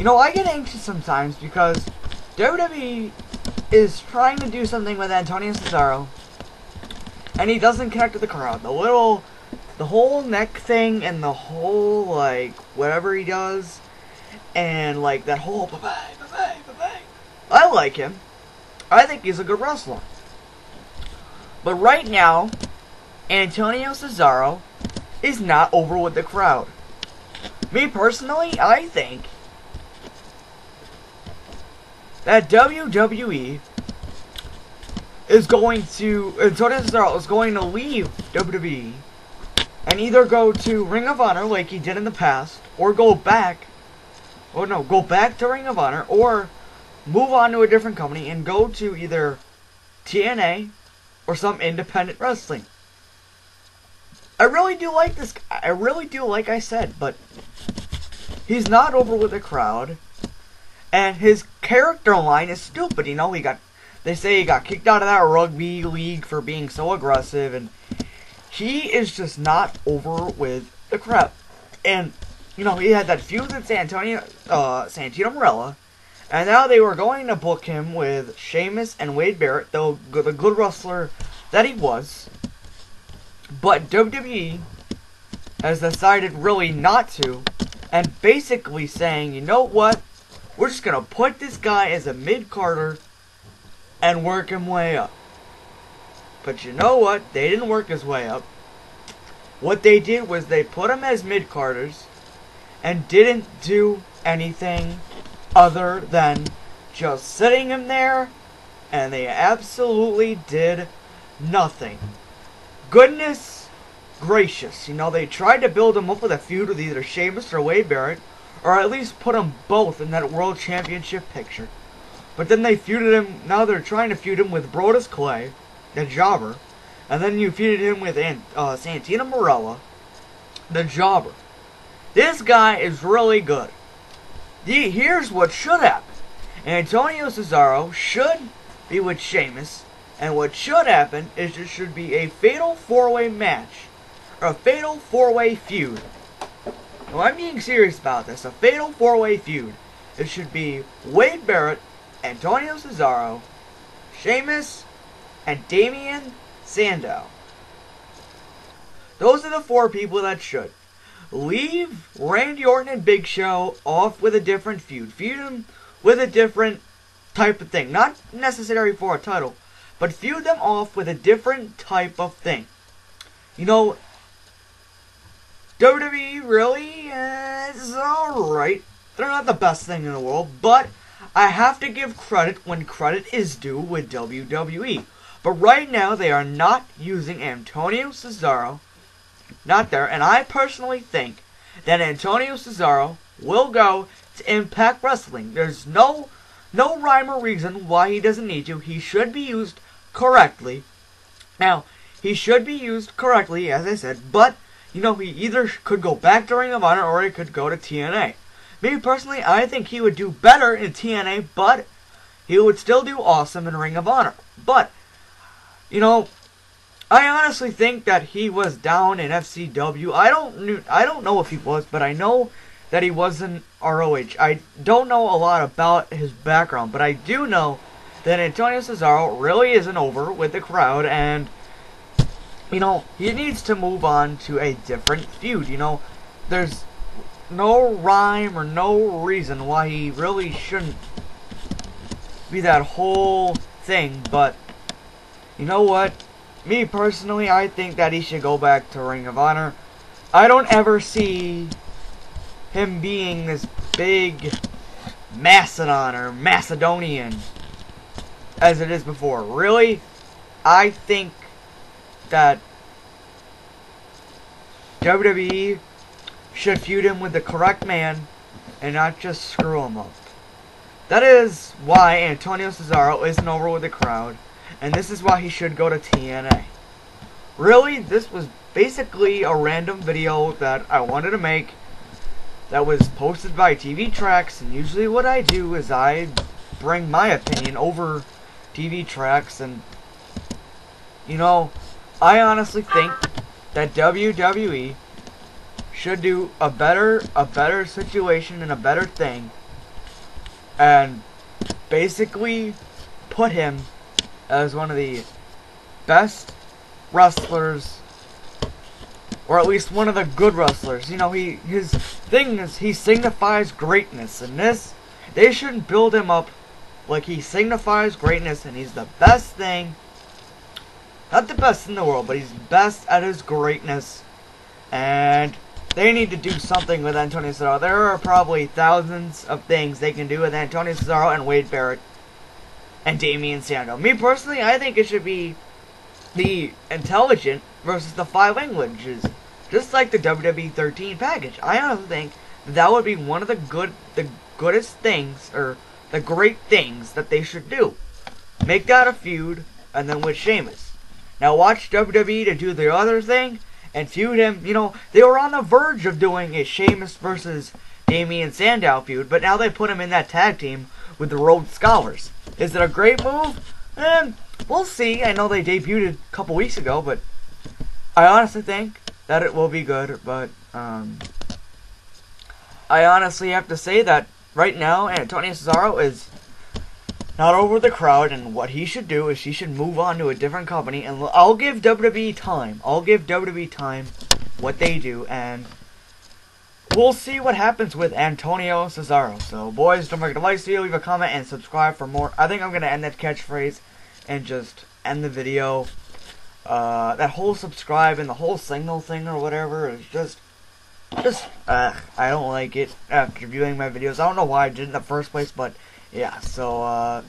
You know, I get anxious sometimes because WWE is trying to do something with Antonio Cesaro, and he doesn't connect with the crowd. The whole neck thing, and the whole, like, whatever he does, and, like, that whole bye-bye, bye-bye, bye-bye. I like him. I think he's a good wrestler. But right now, Antonio Cesaro is not over with the crowd. Me personally, I think that WWE is going to, Antonio Cesaro is going to leave WWE and either go to Ring of Honor like he did in the past, or go back to Ring of Honor, or move on to a different company and go to either TNA or some independent wrestling. I really do like this guy. I really do, like I said, but he's not over with the crowd, and his character line is stupid. You know, they say he got kicked out of that rugby league for being so aggressive, and he is just not over with the crowd. And, you know, he had that feud with Santino Marella, and now they were going to book him with Sheamus and Wade Barrett, though the good wrestler that he was. But WWE has decided really not to, and basically saying, you know what, we're just going to put this guy as a mid-carder and work him way up. But you know what, they didn't work his way up. What they did was they put him as mid-carders and didn't do anything other than just sitting him there, and they absolutely did nothing. Goodness gracious, you know, they tried to build him up with a feud with either Sheamus or Wade Barrett, or at least put them both in that World Championship picture. But then they feuded him, now they're trying to feud him with Brodus Clay, the jobber, and then you feuded him with Santino Marella, the jobber. This guy is really good. Here's what should happen. Antonio Cesaro should be with Sheamus, and what should happen is there should be a fatal 4-way match, or a fatal 4-way feud. Now, I'm being serious about this. A fatal 4-way feud. It should be Wade Barrett, Antonio Cesaro, Sheamus, and Damien Sandow. Those are the 4 people that should. Leave Randy Orton and Big Show off with a different feud. Feud them with a different type of thing. Not necessary for a title, but feud them off with a different type of thing. You know, WWE really is alright. They're not the best thing in the world, but I have to give credit when credit is due with WWE. But right now, they are not using Antonio Cesaro. Not there. And I personally think that Antonio Cesaro will go to Impact Wrestling. There's no rhyme or reason why he doesn't need to. He should be used correctly. Now, he should be used correctly, as I said, but, you know, he either could go back to Ring of Honor or he could go to TNA. Me personally, I think he would do better in TNA, but he would still do awesome in Ring of Honor. But, you know, I honestly think that he was down in FCW. I don't know if he was, but I know that he was in ROH. I don't know a lot about his background, but I do know that Antonio Cesaro really isn't over with the crowd, and, you know, he needs to move on to a different feud. You know, there's no rhyme or no reason why he really shouldn't be that whole thing, but you know what? Me personally, I think that he should go back to Ring of Honor. I don't ever see him being this big Macedon or Macedonian as it is before. Really, I think that WWE should feud him with the correct man and not just screw him up. That is why Antonio Cesaro isn't over with the crowd, and this is why he should go to TNA. Really, this was basically a random video that I wanted to make that was posted by TV Tracks, and usually what I do is I bring my opinion over TV Tracks, and, you know, I honestly think that WWE should do a better situation and a better thing and basically put him as one of the best wrestlers, or at least one of the good wrestlers. You know, his thing is he signifies greatness, and this, they shouldn't build him up like he signifies greatness and he's the best thing. Not the best in the world, but he's best at his greatness. And they need to do something with Antonio Cesaro. There are probably thousands of things they can do with Antonio Cesaro and Wade Barrett and Damien Sandow. Me personally, I think it should be the Intelligent versus the Five Languages, just like the WWE 13 package. I honestly think that would be one of the goodest things, or the great things that they should do. Make that a feud, and then with Sheamus. Now watch WWE to do the other thing and feud him. You know, they were on the verge of doing a Sheamus versus Damien Sandow feud, but now they put him in that tag team with the Rhodes Scholars. Is it a great move? We'll see. I know they debuted a couple weeks ago, but I honestly think that it will be good. But I honestly have to say that right now Antonio Cesaro is not over the crowd, and what he should do is he should move on to a different company, and I'll give WWE time. I'll give WWE time what they do, and we'll see what happens with Antonio Cesaro. So, boys, don't forget to like this video, leave a comment, and subscribe for more. I think I'm going to end that catchphrase and just end the video. That whole subscribe and the whole signal thing or whatever is just I don't like it after viewing my videos. I don't know why I did it in the first place, but yeah, so